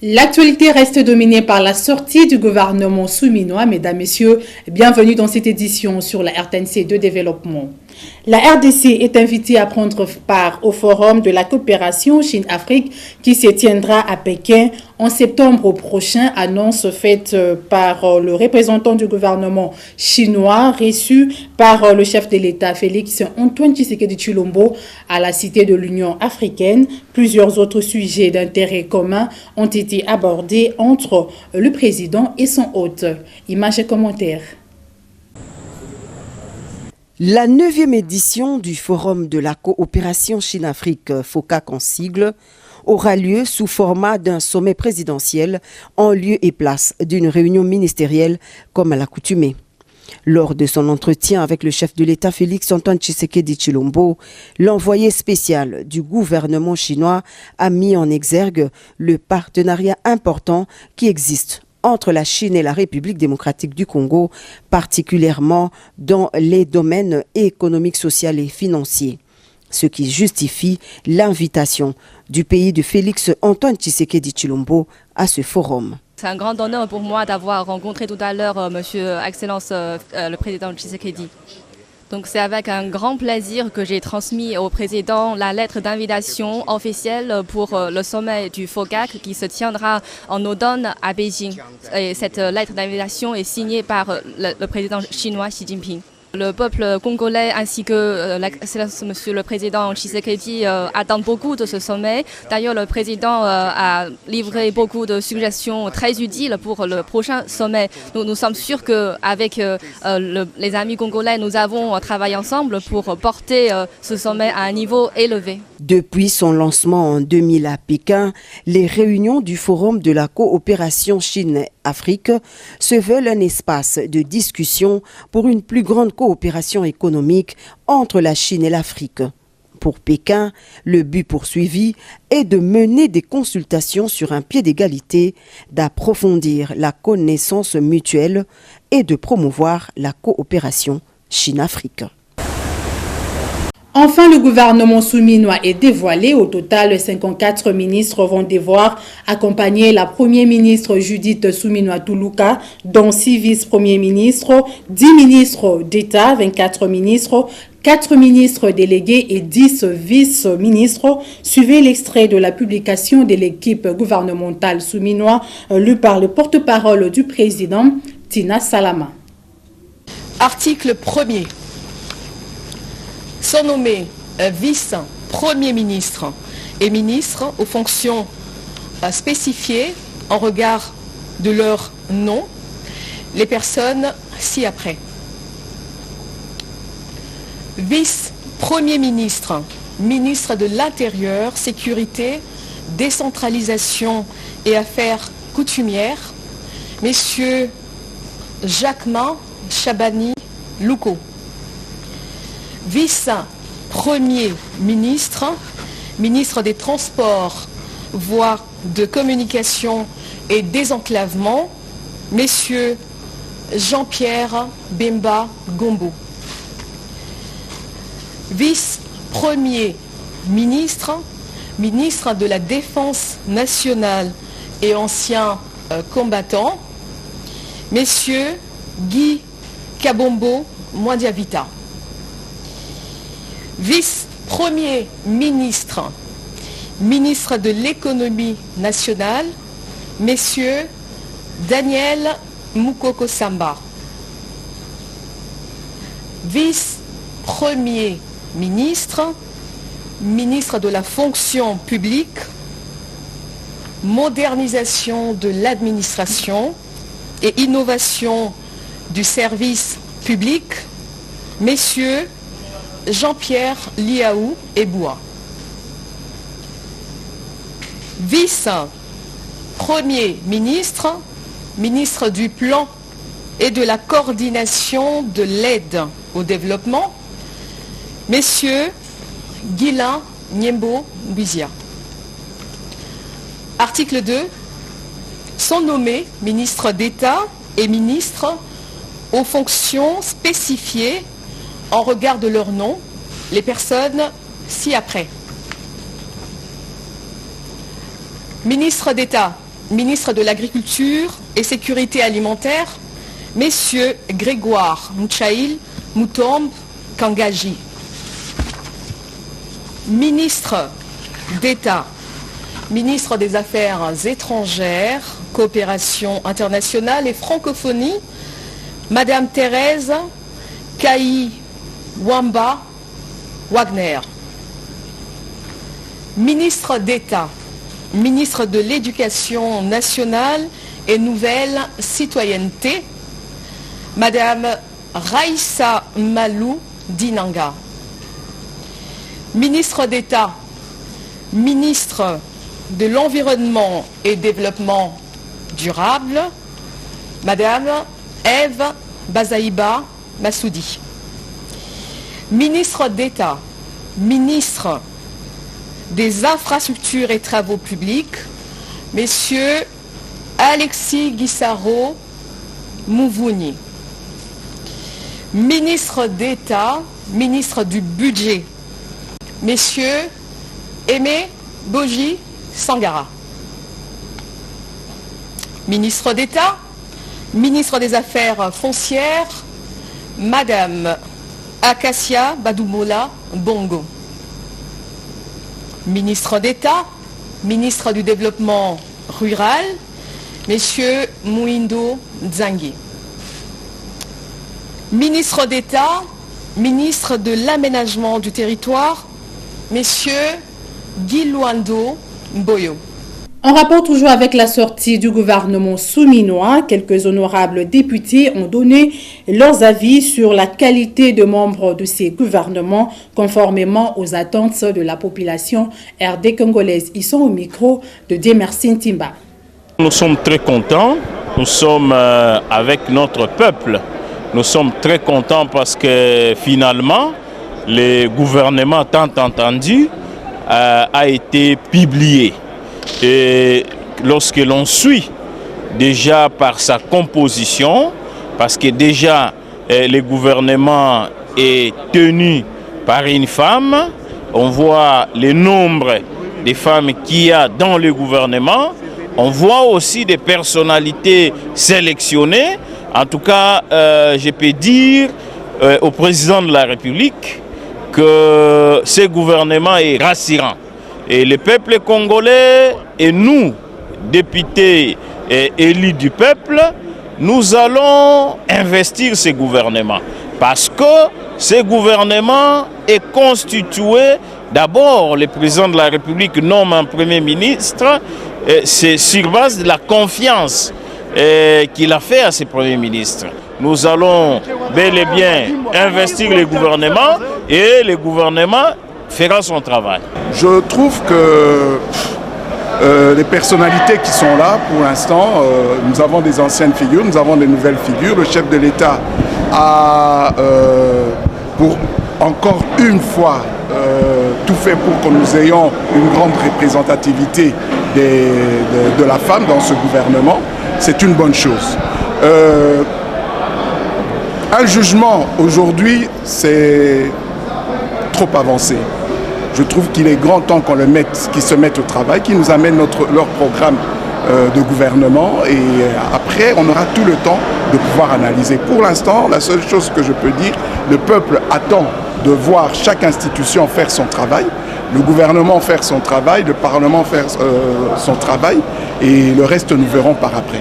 L'actualité reste dominée par la sortie du gouvernement souminois. Mesdames, Messieurs, bienvenue dans cette édition sur la RTNC de développement. La RDC est invitée à prendre part au forum de la coopération Chine-Afrique qui se tiendra à Pékin en septembre prochain, annonce faite par le représentant du gouvernement chinois reçu par le chef de l'État Félix Antoine Tshisekedi Tshilombo à la Cité de l'Union africaine. Plusieurs autres sujets d'intérêt commun ont été abordés entre le président et son hôte. Images et commentaires. La 9e édition du Forum de la coopération Chine-Afrique, FOCAC en sigle, aura lieu sous format d'un sommet présidentiel en lieu et place d'une réunion ministérielle comme à l'accoutumée. Lors de son entretien avec le chef de l'État Félix Antoine Tshisekedi Tshilombo, l'envoyé spécial du gouvernement chinois a mis en exergue le partenariat important qui existe entre la Chine et la République démocratique du Congo, particulièrement dans les domaines économiques, sociaux et financiers. Ce qui justifie l'invitation du pays de Félix Antoine Tshisekedi Tshilombo à ce forum. C'est un grand honneur pour moi d'avoir rencontré tout à l'heure Monsieur Excellence le président Tshisekedi. Donc c'est avec un grand plaisir que j'ai transmis au président la lettre d'invitation officielle pour le sommet du FOCAC qui se tiendra en automne à Beijing. Et cette lettre d'invitation est signée par le président chinois Xi Jinping. Le peuple congolais ainsi que Monsieur le Président Tshisekedi attendent beaucoup de ce sommet. D'ailleurs, le Président a livré beaucoup de suggestions très utiles pour le prochain sommet. Nous sommes sûrs qu'avec les amis congolais, nous avons travaillé ensemble pour porter ce sommet à un niveau élevé. Depuis son lancement en 2000 à Pékin, les réunions du Forum de la coopération Chine-Afrique se veulent un espace de discussion pour une plus grande coopération économique entre la Chine et l'Afrique. Pour Pékin, le but poursuivi est de mener des consultations sur un pied d'égalité, d'approfondir la connaissance mutuelle et de promouvoir la coopération Chine-Afrique. Enfin, le gouvernement souminois est dévoilé. Au total, 54 ministres vont devoir accompagner la première ministre Judith Suminwa-Tuluka, dont 6 vice-premiers ministres, 10 ministres d'État, 24 ministres, 4 ministres délégués et 10 vice-ministres. Suivez l'extrait de la publication de l'équipe gouvernementale souminois lu par le porte-parole du président, Tina Salama. Article 1er. Sont nommés vice-premier ministre et ministres aux fonctions spécifiées en regard de leur nom, les personnes ci-après. Vice-premier ministre, ministre de l'Intérieur, Sécurité, Décentralisation et Affaires coutumières, messieurs Jacquemin Chabani Louko. Vice-premier ministre, ministre des Transports, voies de communication et désenclavement, messieurs Jean-Pierre Bemba Gombo. Vice-premier ministre, ministre de la Défense nationale et ancien combattant, messieurs Guy Kabombo Mwadiavita. Vice-premier ministre, ministre de l'économie nationale, messieurs Daniel Mukoko Samba. Vice-premier ministre, ministre de la fonction publique, modernisation de l'administration et innovation du service public, messieurs Jean-Pierre Liaou Eboua. Vice-premier ministre, ministre du Plan et de la coordination de l'aide au développement, messieurs Guilain Niembo Mbizia. Article 2. Sont nommés ministres d'État et ministres aux fonctions spécifiées en regard de leur nom, les personnes ci-après. Ministre d'État, ministre de l'Agriculture et Sécurité alimentaire, messieurs Grégoire Mouchaïl Moutombe Kangaji. Ministre d'État, ministre des Affaires étrangères, coopération internationale et francophonie, Madame Thérèse Kaï Wamba Wagner. Ministre d'État, ministre de l'Éducation nationale et nouvelle citoyenneté, Madame Raïssa Malou Dinanga. Ministre d'État, ministre de l'Environnement et Développement durable, Madame Ève Bazaïba Massoudi. Ministre d'État, ministre des Infrastructures et Travaux Publics, Messieurs Alexis Guissaro Mouvouni. Ministre d'État, ministre du Budget, Messieurs Aimé Boji Sangara. Ministre d'État, ministre des Affaires foncières, Madame Acacia Badoumola Bongo. Ministre d'État, ministre du Développement rural, Messieurs Mouindo Nzangi. Ministre d'État, ministre de l'Aménagement du Territoire, Messieurs Guy Luando Mboyo. En rapport toujours avec la sortie du gouvernement souminois, quelques honorables députés ont donné leurs avis sur la qualité de membres de ces gouvernements conformément aux attentes de la population RD congolaise. Ils sont au micro de Demersin Timba. Nous sommes très contents, nous sommes avec notre peuple. Nous sommes très contents parce que finalement, le gouvernement tant entendu a été publié. Et lorsque l'on suit déjà par sa composition, parce que déjà le gouvernement est tenu par une femme, on voit le nombre de femmes qu'il y a dans le gouvernement, on voit aussi des personnalités sélectionnées. En tout cas, je peux dire au président de la République que ce gouvernement est rassurant. Et le peuple congolais et nous, députés et élus du peuple, nous allons investir ce gouvernement. Parce que ce gouvernement est constitué, d'abord le président de la République nomme un premier ministre, c'est sur base de la confiance qu'il a fait à ce premier ministre. Nous allons bel et bien investir le gouvernement et le gouvernement fera son travail. Je trouve que les personnalités qui sont là pour l'instant, nous avons des anciennes figures, nous avons des nouvelles figures. Le chef de l'État a, pour encore une fois, tout fait pour que nous ayons une grande représentativité de la femme dans ce gouvernement. C'est une bonne chose. Un jugement aujourd'hui, c'est trop avancé. Je trouve qu'il est grand temps qu'on qu'ils se mettent au travail, qu'ils nous amènent leur programme de gouvernement et après on aura tout le temps de pouvoir analyser. Pour l'instant, la seule chose que je peux dire, le peuple attend de voir chaque institution faire son travail, le gouvernement faire son travail, le Parlement faire son travail et le reste nous verrons par après.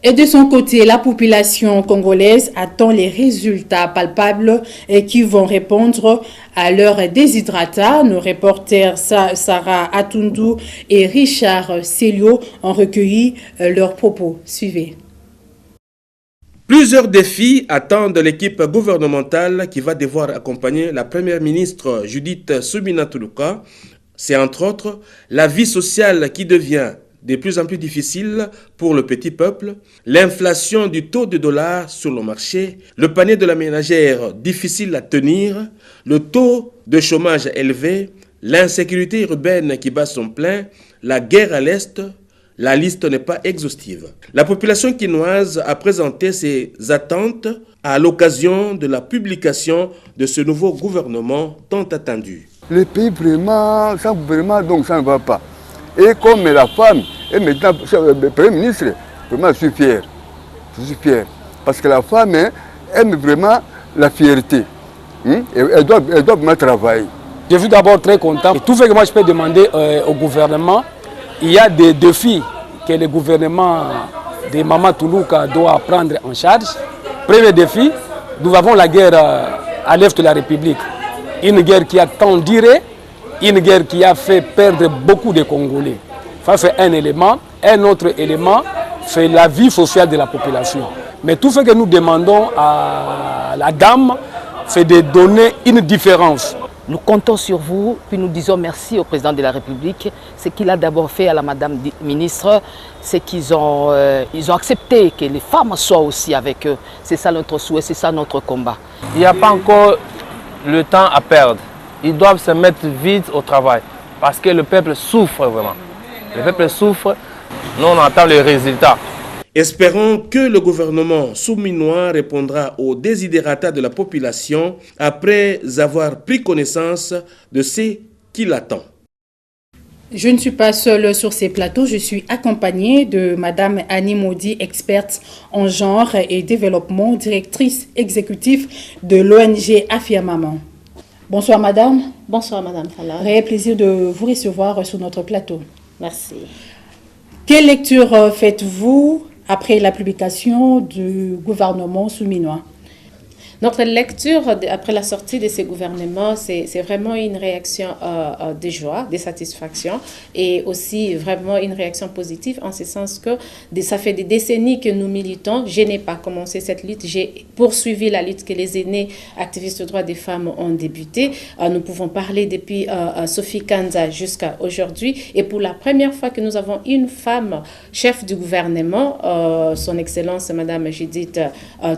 Et de son côté, la population congolaise attend les résultats palpables et qui vont répondre à leurs déshydratats. Nos reporters Sarah Atundu et Richard Célio ont recueilli leurs propos. Suivez. Plusieurs défis attendent l'équipe gouvernementale qui va devoir accompagner la première ministre Judith Suminwa Tuluka. C'est entre autres la vie sociale qui devient de plus en plus difficile pour le petit peuple, l'inflation du taux de dollar sur le marché, le panier de la ménagère difficile à tenir, le taux de chômage élevé, l'insécurité urbaine qui bat son plein, la guerre à l'Est, la liste n'est pas exhaustive. La population quinoise a présenté ses attentes à l'occasion de la publication de ce nouveau gouvernement tant attendu. Le pays vraiment, sans gouvernement, donc ça ne va pas. Et comme la femme Et maintenant, le Premier ministre, vraiment, je suis fier. Je suis fier. Parce que la femme aime vraiment la fierté. Elle doit vraiment travailler. Je suis d'abord très content. Et tout ce que moi je peux demander au gouvernement, il y a des défis que le gouvernement de Maman Toulouka doit prendre en charge. Premier défi, nous avons la guerre à l'est de la République. Une guerre qui a tant duré, une guerre qui a fait perdre beaucoup de Congolais. Ça c'est un élément. Un autre élément, c'est la vie sociale de la population. Mais tout ce que nous demandons à la dame, c'est de donner une différence. Nous comptons sur vous, puis nous disons merci au président de la République. Ce qu'il a d'abord fait à la madame ministre, c'est qu'ils ont accepté que les femmes soient aussi avec eux. C'est ça notre souhait, c'est ça notre combat. Il n'y a pas encore le temps à perdre. Ils doivent se mettre vite au travail parce que le peuple souffre vraiment. Le peuple souffre, nous on attend les résultats. Espérons que le gouvernement souminois répondra aux desiderata de la population après avoir pris connaissance de ce qui l'attend. Je ne suis pas seule sur ces plateaux, je suis accompagnée de Madame Annie Maudit, experte en genre et développement, directrice exécutive de l'ONG Afia Maman. Bonsoir Madame. Bonsoir Madame Fala. Réel plaisir de vous recevoir sur notre plateau. Merci. Quelle lecture faites-vous après la publication du gouvernement souminois? Notre lecture après la sortie de ces gouvernements, c'est vraiment une réaction de joie, de satisfaction et aussi vraiment une réaction positive en ce sens que ça fait des décennies que nous militons. Je n'ai pas commencé cette lutte, j'ai poursuivi la lutte que les aînés activistes de droits des femmes ont débuté. Nous pouvons parler depuis Sophie Kanza jusqu'à aujourd'hui et pour la première fois que nous avons une femme chef du gouvernement, son Excellence Madame Judith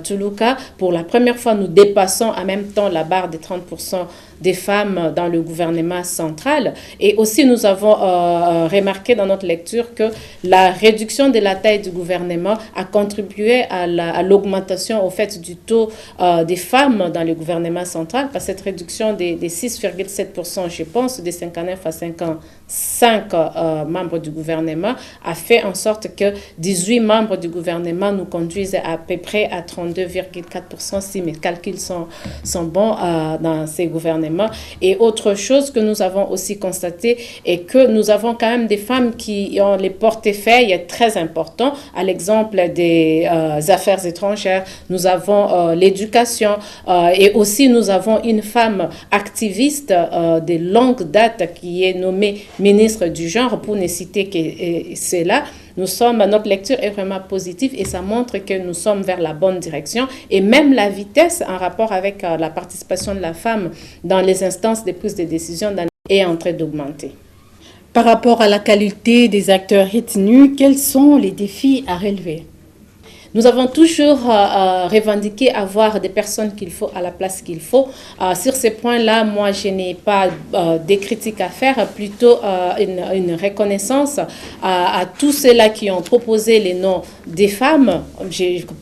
Toulouka, pour la première fois nous dépassons en même temps la barre des 30% des femmes dans le gouvernement central. Et aussi, nous avons remarqué dans notre lecture que la réduction de la taille du gouvernement a contribué à l'augmentation au fait du taux des femmes dans le gouvernement central, parce que cette réduction des 6,7%, je pense, de 59 à 55 membres du gouvernement a fait en sorte que 18 membres du gouvernement nous conduisent à peu près à 32,4% si mes calculs sont bons dans ces gouvernements. Et autre chose que nous avons aussi constaté est que nous avons quand même des femmes qui ont les portefeuilles très importants. À l'exemple des affaires étrangères, nous avons l'éducation et aussi nous avons une femme activiste de longue date qui est nommée ministre du genre, pour ne citer que cela. Notre lecture est vraiment positive et ça montre que nous sommes vers la bonne direction. Et même la vitesse en rapport avec la participation de la femme dans les instances de prise de décision est en train d'augmenter. Par rapport à la qualité des acteurs retenus, quels sont les défis à relever? Nous avons toujours revendiqué avoir des personnes qu'il faut à la place qu'il faut. Sur ces points-là, moi, je n'ai pas des critiques à faire, plutôt une reconnaissance à tous ceux-là qui ont proposé les noms des femmes,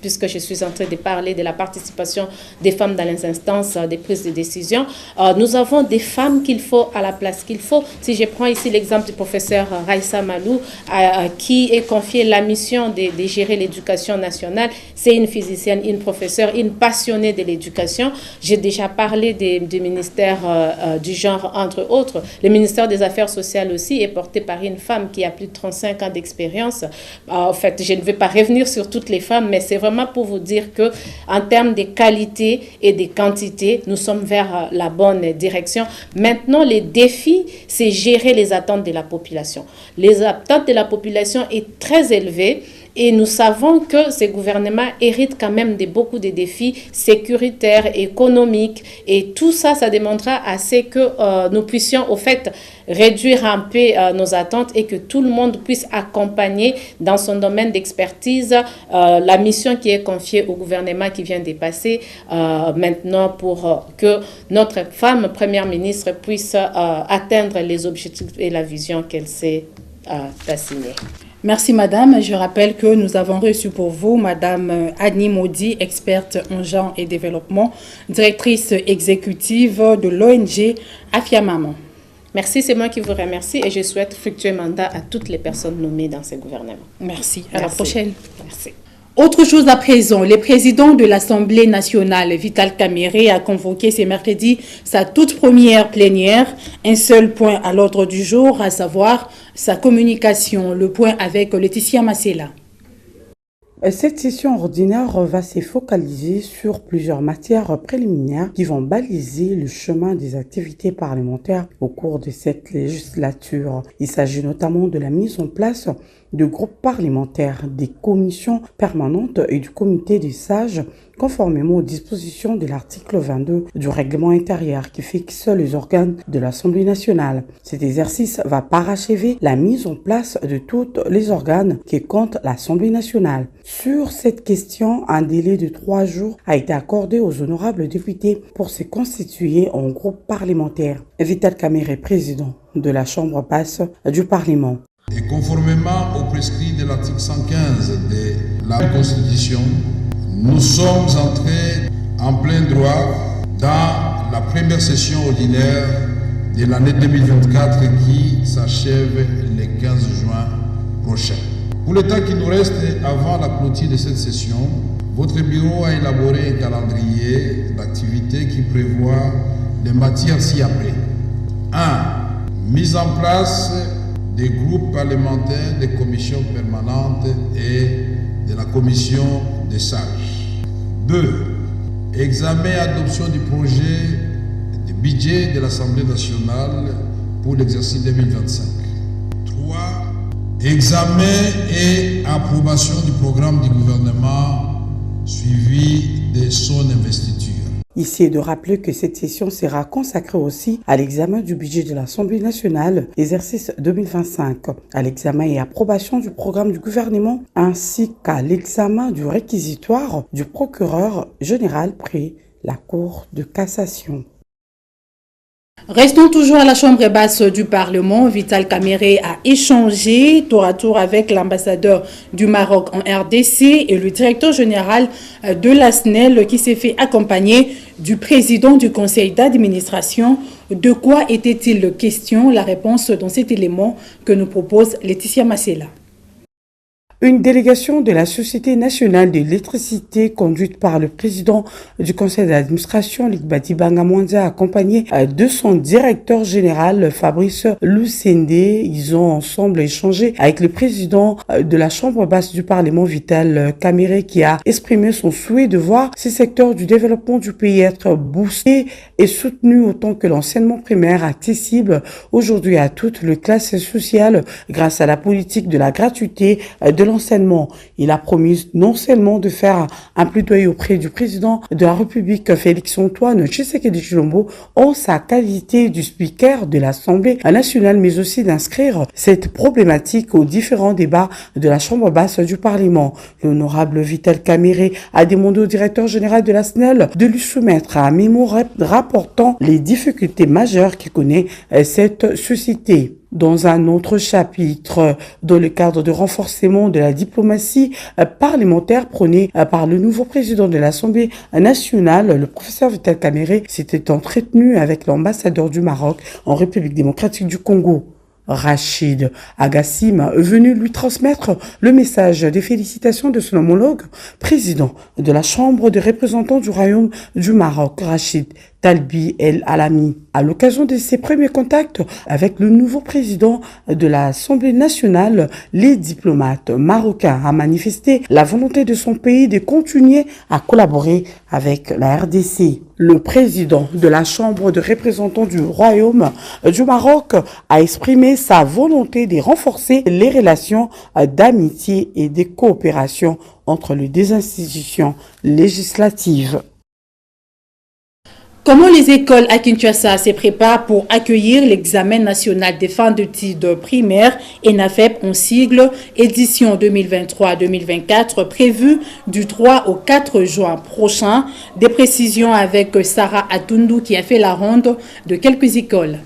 puisque je suis en train de parler de la participation des femmes dans les instances des prises de décision. Nous avons des femmes qu'il faut à la place qu'il faut. Si je prends ici l'exemple du professeur Raissa Malou, qui est confié la mission de gérer l'éducation nationale. C'est une physicienne, une professeure, une passionnée de l'éducation. J'ai déjà parlé du ministère du genre, entre autres. Le ministère des Affaires sociales aussi est porté par une femme qui a plus de 35 ans d'expérience. En fait, je ne vais pas revenir sur toutes les femmes, mais c'est vraiment pour vous dire que en termes de qualité et de quantité, nous sommes vers la bonne direction. Maintenant, les défis, c'est gérer les attentes de la population. Les attentes de la population est très élevées. Et nous savons que ces gouvernements héritent quand même de beaucoup de défis sécuritaires, économiques. Et tout ça, ça demandera assez que nous puissions, au fait, réduire un peu nos attentes et que tout le monde puisse accompagner dans son domaine d'expertise la mission qui est confiée au gouvernement qui vient de passer maintenant pour que notre femme première ministre puisse atteindre les objectifs et la vision qu'elle s'est assignée. Merci Madame. Je rappelle que nous avons reçu pour vous Madame Annie Maudit, experte en genre et développement, directrice exécutive de l'ONG Afia Maman. Merci, c'est moi qui vous remercie et je souhaite fructueux mandat à toutes les personnes nommées dans ce gouvernement. Merci. À la prochaine. Merci. Autre chose à présent, le président de l'Assemblée nationale, Vital Kamerhe, a convoqué ce mercredi sa toute première plénière. Un seul point à l'ordre du jour, à savoir sa communication. Le point avec Laetitia Masela. Cette session ordinaire va se focaliser sur plusieurs matières préliminaires qui vont baliser le chemin des activités parlementaires au cours de cette législature. Il s'agit notamment de la mise en place de groupes parlementaires, des commissions permanentes et du comité des sages, conformément aux dispositions de l'article 22 du règlement intérieur qui fixe les organes de l'Assemblée nationale. Cet exercice va parachever la mise en place de tous les organes qui comptent l'Assemblée nationale. Sur cette question, un délai de 3 jours a été accordé aux honorables députés pour se constituer en groupe parlementaire. Vital Kamerhe, président de la Chambre basse du Parlement. Et conformément aux prescrits de l'article 115 de la Constitution, nous sommes entrés en plein droit dans la première session ordinaire de l'année 2024 qui s'achève le 15 juin prochain. Pour le temps qui nous reste avant la clôture de cette session, votre bureau a élaboré un calendrier d'activités qui prévoit les matières ci-après. 1. Mise en place des groupes parlementaires, des commissions permanentes et de la commission des sages. 2. Examen et adoption du projet de budget de l'Assemblée nationale pour l'exercice 2025. 3. Examen et approbation du programme du gouvernement suivi de son investiture. Ici est de rappeler que cette session sera consacrée aussi à l'examen du budget de l'Assemblée nationale, exercice 2025, à l'examen et approbation du programme du gouvernement, ainsi qu'à l'examen du réquisitoire du procureur général près la Cour de cassation. Restons toujours à la Chambre basse du Parlement. Vital Kamerhe a échangé tour à tour avec l'ambassadeur du Maroc en RDC et le directeur général de la SNEL qui s'est fait accompagner du président du conseil d'administration. De quoi était-il question? La réponse dans cet élément que nous propose Laetitia Masela. Une délégation de la Société nationale de l'électricité conduite par le président du conseil d'administration, Ligbati Bangamwanza, accompagné de son directeur général, Fabrice Lucende. Ils ont ensemble échangé avec le président de la Chambre basse du Parlement, Vital Kamerhe, qui a exprimé son souhait de voir ces secteurs du développement du pays être boostés et soutenus autant que l'enseignement primaire accessible aujourd'hui à toutes les classes sociales grâce à la politique de la gratuité de l'enseignement. Il a promis non seulement de faire un plaidoyer auprès du président de la République, Félix-Antoine Tshisekedi Tshilombo, en sa qualité du speaker de l'Assemblée nationale, mais aussi d'inscrire cette problématique aux différents débats de la Chambre basse du Parlement. L'honorable Vital Kamerhe a demandé au directeur général de la SNEL de lui soumettre un mémo rapportant les difficultés majeures que connaît cette société. Dans un autre chapitre, dans le cadre de renforcement de la diplomatie parlementaire prônée par le nouveau président de l'Assemblée nationale, le professeur Vital Kamerhe s'était entretenu avec l'ambassadeur du Maroc en République démocratique du Congo. Rachid Agassim, venu lui transmettre le message des félicitations de son homologue, président de la Chambre des représentants du Royaume du Maroc, Rachid Talbi El Alami. À l'occasion de ses premiers contacts avec le nouveau président de l'Assemblée nationale, les diplomates marocains ont manifesté la volonté de son pays de continuer à collaborer avec la RDC. Le président de la Chambre de représentants du Royaume du Maroc a exprimé sa volonté de renforcer les relations d'amitié et de coopération entre les deux institutions législatives. Comment les écoles à Kinshasa se préparent pour accueillir l'examen national des fins d'études primaires ENAFEP en sigle édition 2023-2024 prévu du 3 au 4 juin prochain? Des précisions avec Sarah Atundu qui a fait la ronde de quelques écoles.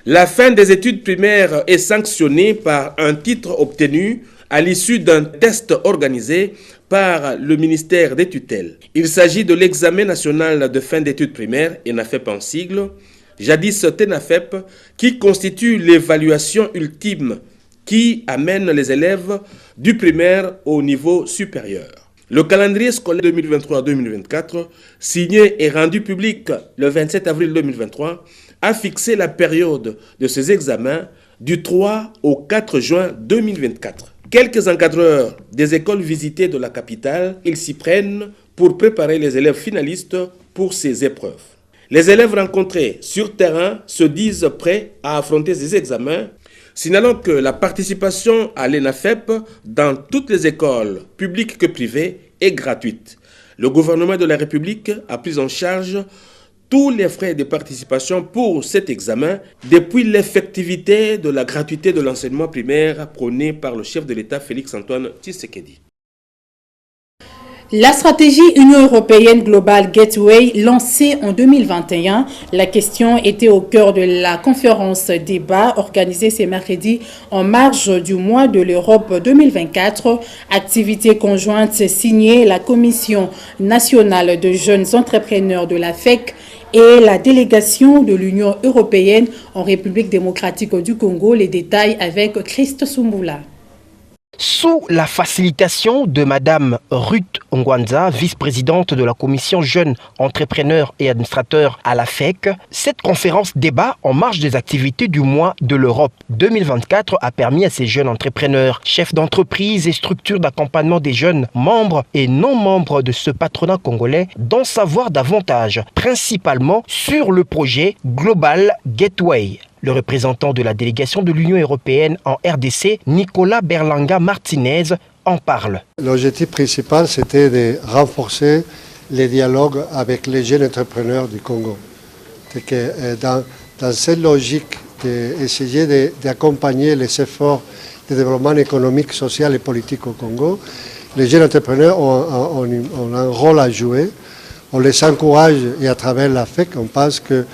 La fin des études primaires est sanctionnée par un titre obtenu à l'issue d'un test organisé par le ministère des tutelles. Il s'agit de l'examen national de fin d'études primaires, ENAFEP en sigle, jadis TENAFEP, qui constitue l'évaluation ultime qui amène les élèves du primaire au niveau supérieur. Le calendrier scolaire 2023-2024, signé et rendu public le 27 avril 2023, a fixé la période de ces examens du 3 au 4 juin 2024. Quelques encadreurs des écoles visitées de la capitale, ils s'y prennent pour préparer les élèves finalistes pour ces épreuves. Les élèves rencontrés sur terrain se disent prêts à affronter ces examens, signalant que la participation à l'ENAFEP dans toutes les écoles, publiques que privées, est gratuite. Le gouvernement de la République a pris en charge tous les frais de participation pour cet examen depuis l'effectivité de la gratuité de l'enseignement primaire prônée par le chef de l'État Félix-Antoine Tshisekedi. La stratégie Union européenne Global Gateway lancée en 2021, la question était au cœur de la conférence débat organisée ce mercredi en marge du mois de l'Europe 2024. Activité conjointe signée la Commission nationale de jeunes entrepreneurs de la FEC et la délégation de l'Union européenne en République démocratique du Congo. Les détails avec Christ Soumoula. Sous la facilitation de Madame Ruth Ngwanza, vice-présidente de la commission jeunes entrepreneurs et administrateurs à la FEC, cette conférence débat en marge des activités du mois de l'Europe 2024 a permis à ces jeunes entrepreneurs, chefs d'entreprise et structures d'accompagnement des jeunes membres et non membres de ce patronat congolais d'en savoir davantage, principalement sur le projet Global Gateway. Le représentant de la délégation de l'Union européenne en RDC, Nicolas Berlanga Martinez, en parle. L'objectif principal, c'était de renforcer les dialogues avec les jeunes entrepreneurs du Congo. C'est que dans cette logique d'essayer d'accompagner les efforts de développement économique, social et politique au Congo, les jeunes entrepreneurs ont un rôle à jouer. On les encourage et à travers la FEC, on pense que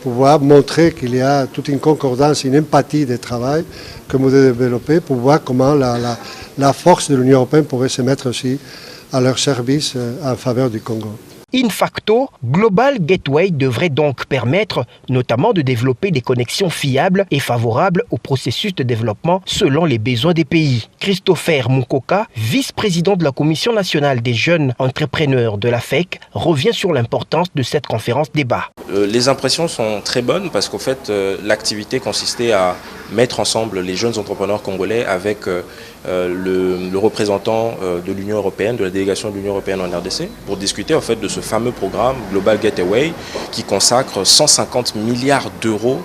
pouvoir montrer qu'il y a toute une concordance, une empathie de travail que vous devez développer pour voir comment la force de l'Union européenne pourrait se mettre aussi à leur service en faveur du Congo. In facto, Global Gateway devrait donc permettre notamment de développer des connexions fiables et favorables au processus de développement selon les besoins des pays. Christopher Mukoka, vice-président de la Commission nationale des jeunes entrepreneurs de la FEC, revient sur l'importance de cette conférence débat. Les impressions sont très bonnes parce qu'en fait, l'activité consistait à mettre ensemble les jeunes entrepreneurs congolais avec le représentant de l'Union européenne, de la délégation de l'Union européenne en RDC, pour discuter en fait de ce fameux programme Global Gateway qui consacre 150 milliards d'euros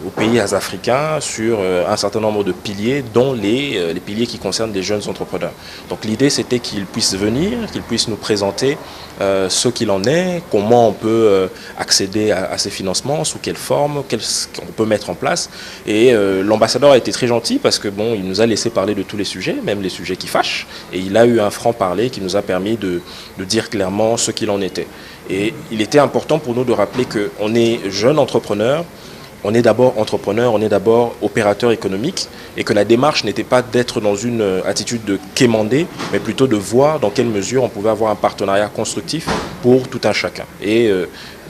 aux pays africains sur un certain nombre de piliers, dont les piliers qui concernent les jeunes entrepreneurs. Donc l'idée c'était qu'ils puissent venir, qu'ils puissent nous présenter ce qu'il en est, comment on peut accéder à ces financements, sous quelle forme, qu'on peut mettre en place. Et l'ambassadeur a été très gentil parce que bon, il nous a laissé parler de tous les sujets, même les sujets qui fâchent, et il a eu un franc-parler qui nous a permis de dire clairement ce qu'il en était. Et il était important pour nous de rappeler qu'on est jeunes entrepreneurs, on est d'abord entrepreneur, on est d'abord opérateur économique et que la démarche n'était pas d'être dans une attitude de quémander, mais plutôt de voir dans quelle mesure on pouvait avoir un partenariat constructif pour tout un chacun. Et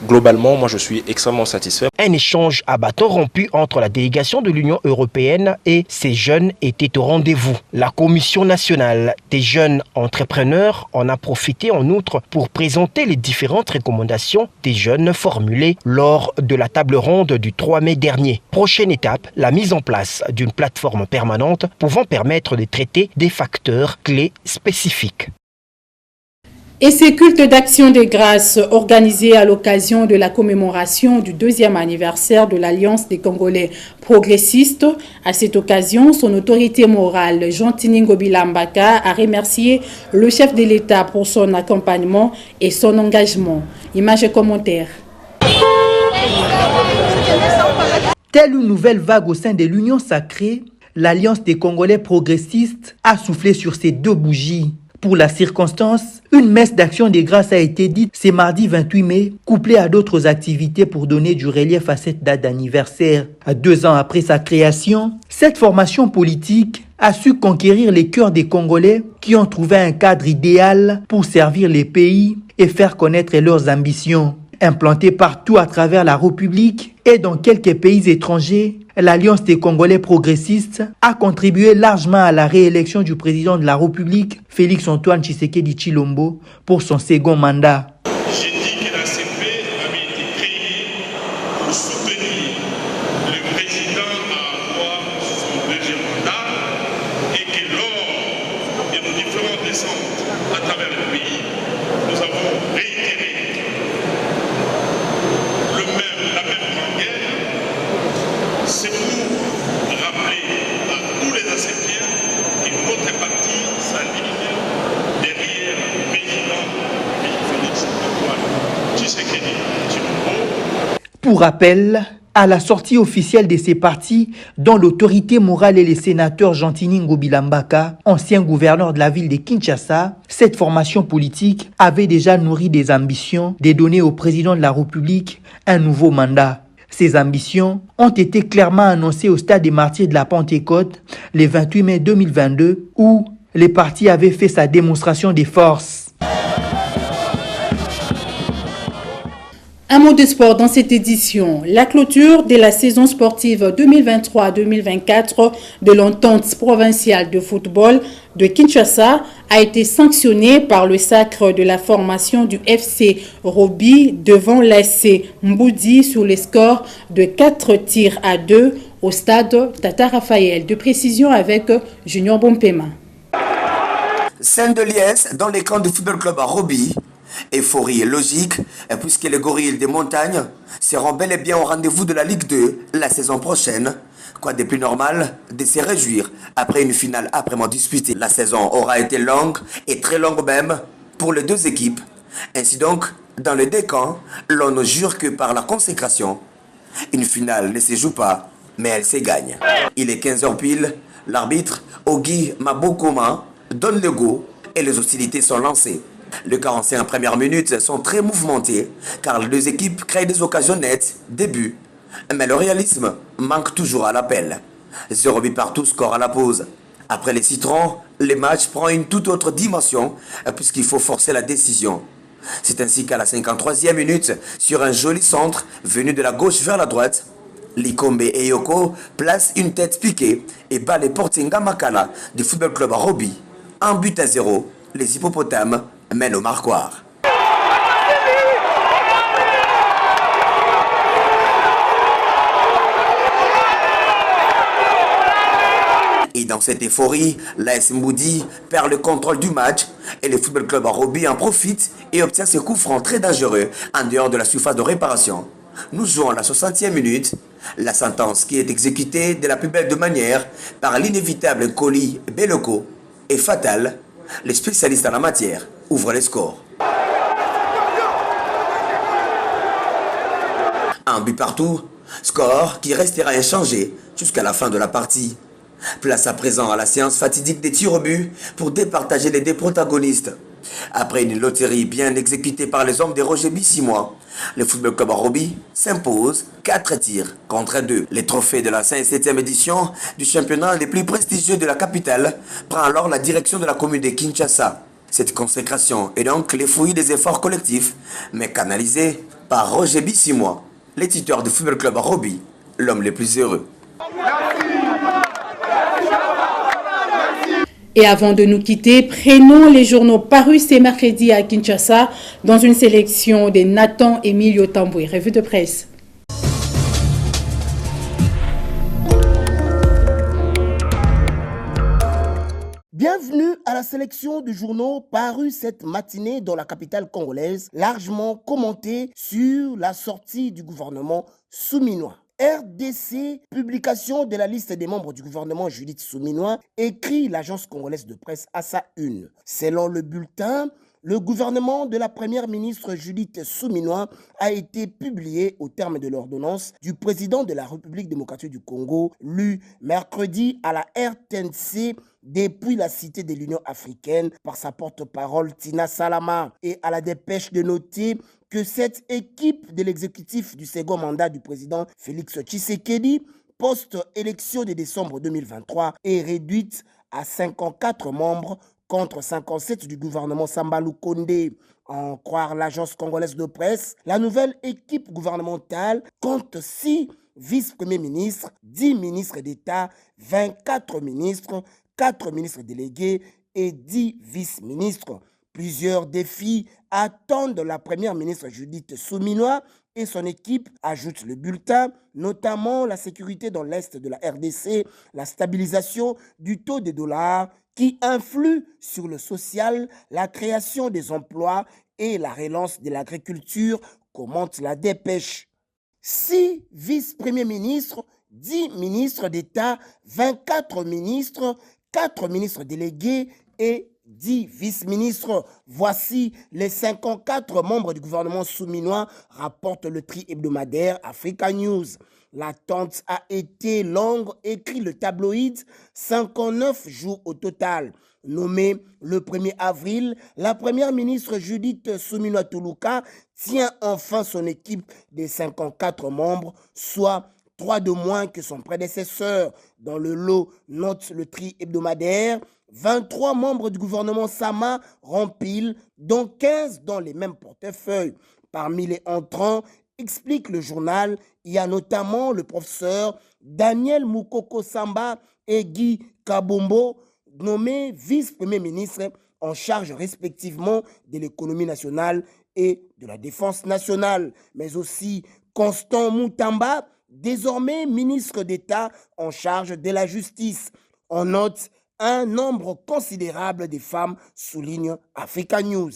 globalement, moi je suis extrêmement satisfait. Un échange à bâton rompu entre la délégation de l'Union européenne et ces jeunes était au rendez-vous. La Commission nationale des jeunes entrepreneurs en a profité en outre pour présenter les différentes recommandations des jeunes formulées lors de la table ronde du 3 mai dernier. Prochaine étape, la mise en place d'une plateforme permanente pouvant permettre de traiter des facteurs clés spécifiques. Et ces cultes d'action des grâces organisés à l'occasion de la commémoration du 2e anniversaire de l'Alliance des Congolais progressistes. À cette occasion, son autorité morale, Jean Tiningo Bilambaka, a remercié le chef de l'État pour son accompagnement et son engagement. Images et commentaires. Telle une nouvelle vague au sein de l'Union sacrée, l'Alliance des Congolais progressistes a soufflé sur ses 2 bougies. Pour la circonstance, une messe d'action des grâces a été dite ce mardi 28 mai, couplée à d'autres activités pour donner du relief à cette date d'anniversaire. 2 ans après sa création, cette formation politique a su conquérir les cœurs des Congolais qui ont trouvé un cadre idéal pour servir les pays et faire connaître leurs ambitions. Implantée partout à travers la République et dans quelques pays étrangers, l'Alliance des Congolais progressistes a contribué largement à la réélection du président de la République, Félix Antoine Tshisekedi Tshilombo, pour son second mandat. J'ai dit que la CP avait été créée pour soutenir le président à avoir son deuxième mandat et que lors de nos différentes descentes à travers le pays, nous avons réitéré la même rengaine. C'est pour rappeler à tous les Assépiens que notre parti s'aligne derrière le président Félix Antoine Tshisekedi Tshilombo. Pour rappel, à la sortie officielle de ces partis, dont l'autorité morale est le sénateur Gentini Ngobilambaka, ancien gouverneur de la ville de Kinshasa, cette formation politique avait déjà nourri des ambitions de donner au président de la République un nouveau mandat. Ces ambitions ont été clairement annoncées au stade des Martyrs de la Pentecôte le 28 mai 2022, où les partis avaient fait sa démonstration des forces. Un mot de sport dans cette édition. La clôture de la saison sportive 2023-2024 de l'entente provinciale de football de Kinshasa a été sanctionnée par le sacre de la formation du FC Roby devant l'AC Mboudi sur les scores de 4-2 au stade Tata Raphaël. De précision avec Junior Bompema. Scène de liesse dans les camps du football club à Roby. Euphorie est logique, puisque les gorilles des montagnes seront bel et bien au rendez-vous de la Ligue 2 la saison prochaine. Quoi de plus normal de se réjouir après une finale âprement disputée. La saison aura été longue et très longue même pour les deux équipes. Ainsi donc, dans les deux camps, l'on ne jure que par la consécration. Une finale ne se joue pas, mais elle se gagne. Il est 15h pile, l'arbitre Ogi Mabokoma donne le go et les hostilités sont lancées. Les 45 premières minutes sont très mouvementées car les deux équipes créent des occasions nettes, des buts. Mais le réalisme manque toujours à l'appel. 0 but partout, score à la pause. Après les citrons, le match prend une toute autre dimension puisqu'il faut forcer la décision. C'est ainsi qu'à la 53e minute, sur un joli centre venu de la gauche vers la droite, Likombe Eyoko place une tête piquée et bat les Portinga Makala du football club à Roby. 1-0, les hippopotames mènent au marquoir. Et dans cette euphorie, l'AS Mboudi perd le contrôle du match et le football club à Roby en profite et obtient ce coup franc très dangereux en dehors de la surface de réparation. Nous jouons à la 60e minute, la sentence qui est exécutée de la plus belle de manière par l'inévitable Koli Beloko est fatale. Les spécialistes en la matière ouvrent les scores. Un but partout, score qui restera inchangé jusqu'à la fin de la partie. Place à présent à la séance fatidique des tirs au but pour départager les deux protagonistes. Après une loterie bien exécutée par les hommes de Roger Bissimois, le football club à Roby s'impose 4 tirs contre 2. Les trophées de la 57e édition du championnat les plus prestigieux de la capitale prend alors la direction de la commune de Kinshasa. Cette consécration est donc les fruits des efforts collectifs, mais canalisés par Roger Bissimois, l'éditeur du football club à Roby, l'homme le plus heureux. Et avant de nous quitter, prenons les journaux parus ce mercredi à Kinshasa dans une sélection de Nathan Emilio Tamboué. Revue de presse. Bienvenue à la sélection de journaux parus cette matinée dans la capitale congolaise, largement commentés sur la sortie du gouvernement souminois. RDC, publication de la liste des membres du gouvernement Judith Souminois, écrit l'agence congolaise de presse à sa une. Selon le bulletin, le gouvernement de la première ministre Judith Souminois a été publié au terme de l'ordonnance du président de la République démocratique du Congo, lu mercredi à la RTNC depuis la cité de l'Union africaine par sa porte-parole Tina Salama, et à la dépêche de noter que cette équipe de l'exécutif du second mandat du président Félix Tshisekedi post-élection de décembre 2023 est réduite à 54 membres contre 57 du gouvernement Samba Lukonde. En croire l'agence congolaise de presse, la nouvelle équipe gouvernementale compte 6 vice-premiers ministres, 10 ministres d'État, 24 ministres, 4 ministres délégués et 10 vice-ministres. Plusieurs défis attendent la première ministre Judith Suminwa et son équipe, ajoute le bulletin, notamment la sécurité dans l'est de la RDC, la stabilisation du taux des dollars qui influe sur le social, la création des emplois et la relance de l'agriculture, commente la dépêche. 6 vice-premiers ministres, 10 ministres d'État, 24 ministres, 4 ministres délégués et 10 vice-ministres. Voici les 54 membres du gouvernement souminois, rapporte le tri hebdomadaire Africa News. L'attente a été longue, écrit le tabloïd, 59 jours au total. Nommée le 1er avril, la première ministre Judith Suminwa Tuluka tient enfin son équipe des 54 membres, soit 3 de moins que son prédécesseur. Dans le lot, note le tri hebdomadaire, 23 membres du gouvernement Sama remplissent, dont 15 dans les mêmes portefeuilles. Parmi les entrants, explique le journal, il y a notamment le professeur Daniel Mukoko Samba et Guy Kabombo, nommés vice-premier ministre en charge respectivement de l'économie nationale et de la défense nationale, mais aussi Constant Moutamba, désormais ministre d'État en charge de la justice. On note un nombre considérable de femmes, souligne Africa News.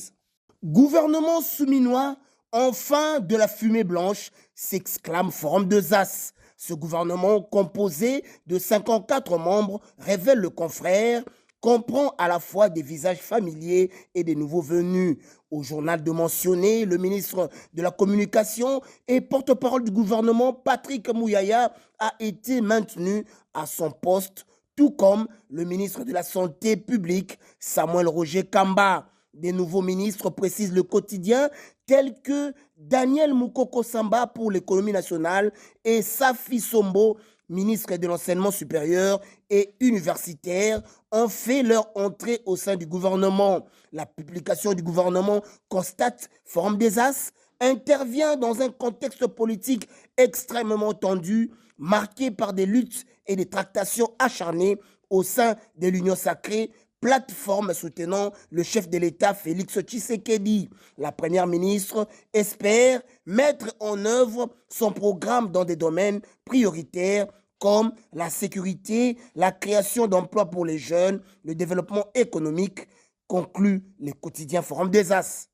Gouvernement souminois, enfin de la fumée blanche, s'exclame Forum de Zas. Ce gouvernement composé de 54 membres, révèle le confrère, comprend à la fois des visages familiers et des nouveaux venus. Au journal de mentionner, le ministre de la Communication et porte-parole du gouvernement, Patrick Mouyaya, a été maintenu à son poste, tout comme le ministre de la Santé publique, Samuel Roger Kamba. Des nouveaux ministres, précise le quotidien, tels que Daniel Mukoko Samba pour l'économie nationale et Safi Sombo, ministre de l'enseignement supérieur et universitaire, ont fait leur entrée au sein du gouvernement. La publication du gouvernement, constate Forum des As, intervient dans un contexte politique extrêmement tendu, marqué par des luttes et des tractations acharnées au sein de l'Union sacrée, plateforme soutenant le chef de l'État Félix Tshisekedi. La première ministre espère mettre en œuvre son programme dans des domaines prioritaires comme la sécurité, la création d'emplois pour les jeunes, le développement économique, conclut le quotidien Forum des As.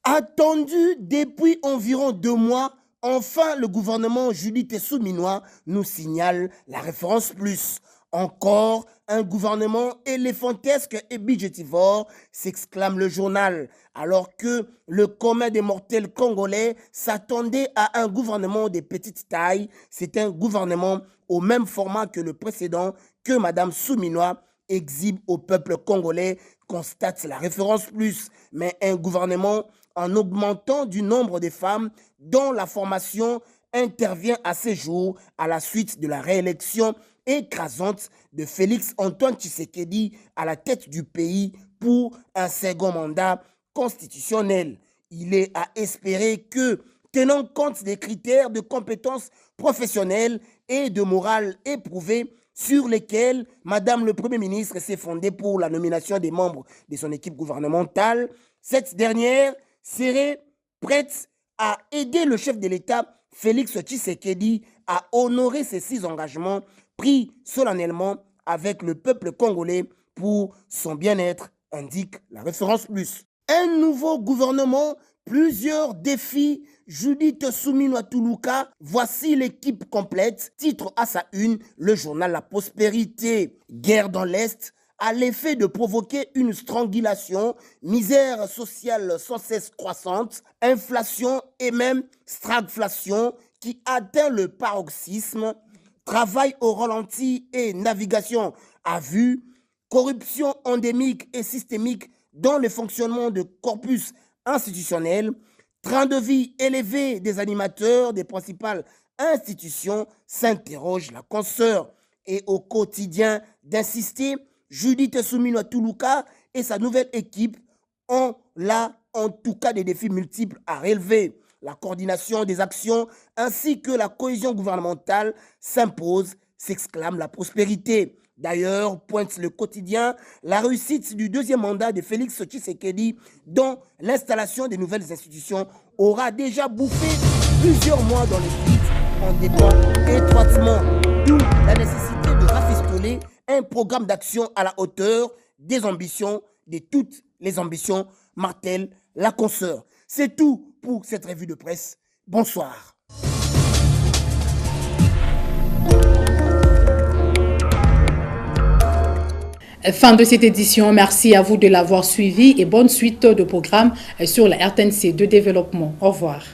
Attendu depuis environ 2 mois, enfin le gouvernement Judith Suminwa nous signale la référence plus. Encore un gouvernement éléphantesque et budgétivore, s'exclame le journal, alors que le commun des mortels congolais s'attendait à un gouvernement de petite taille. C'est un gouvernement au même format que le précédent que Mme Suminwa exhibe au peuple congolais, constate la référence plus, mais un gouvernement en augmentant du nombre de femmes dont la formation intervient à ces jours à la suite de la réélection écrasante de Félix Antoine Tshisekedi à la tête du pays pour un second mandat constitutionnel. Il est à espérer que, tenant compte des critères de compétences professionnelles et de morale éprouvés sur lesquels Madame le Premier ministre s'est fondée pour la nomination des membres de son équipe gouvernementale, cette dernière serait prête à aider le chef de l'État Félix Tshisekedi à honorer ses 6 engagements pris solennellement avec le peuple congolais pour son bien-être, indique la référence plus. Un nouveau gouvernement, plusieurs défis, Judith Suminwa Tuluka, voici l'équipe complète, titre à sa une, le journal La Prospérité. Guerre dans l'Est, à l'effet de provoquer une strangulation, misère sociale sans cesse croissante, inflation et même stagflation qui atteint le paroxysme, travail au ralenti et navigation à vue, corruption endémique et systémique dans le fonctionnement de corpus institutionnel, train de vie élevé des animateurs des principales institution, s'interroge la consoeur. Et au quotidien d'insister, Judith Souminoa Toulouka et sa nouvelle équipe ont là en tout cas des défis multiples à relever. La coordination des actions ainsi que la cohésion gouvernementale s'imposent, s'exclame la prospérité. D'ailleurs, pointe le quotidien, la réussite du deuxième mandat de Félix Tshisekedi dont l'installation des nouvelles institutions aura déjà bouffé plusieurs mois dans les titres en dépend étroitement. D'où la nécessité de rafistoler un programme d'action à la hauteur des ambitions, de toutes les ambitions, martèle la consoeur. C'est tout pour cette revue de presse. Bonsoir. Fin de cette édition. Merci à vous de l'avoir suivi et bonne suite de programmes sur la RTNC de développement. Au revoir.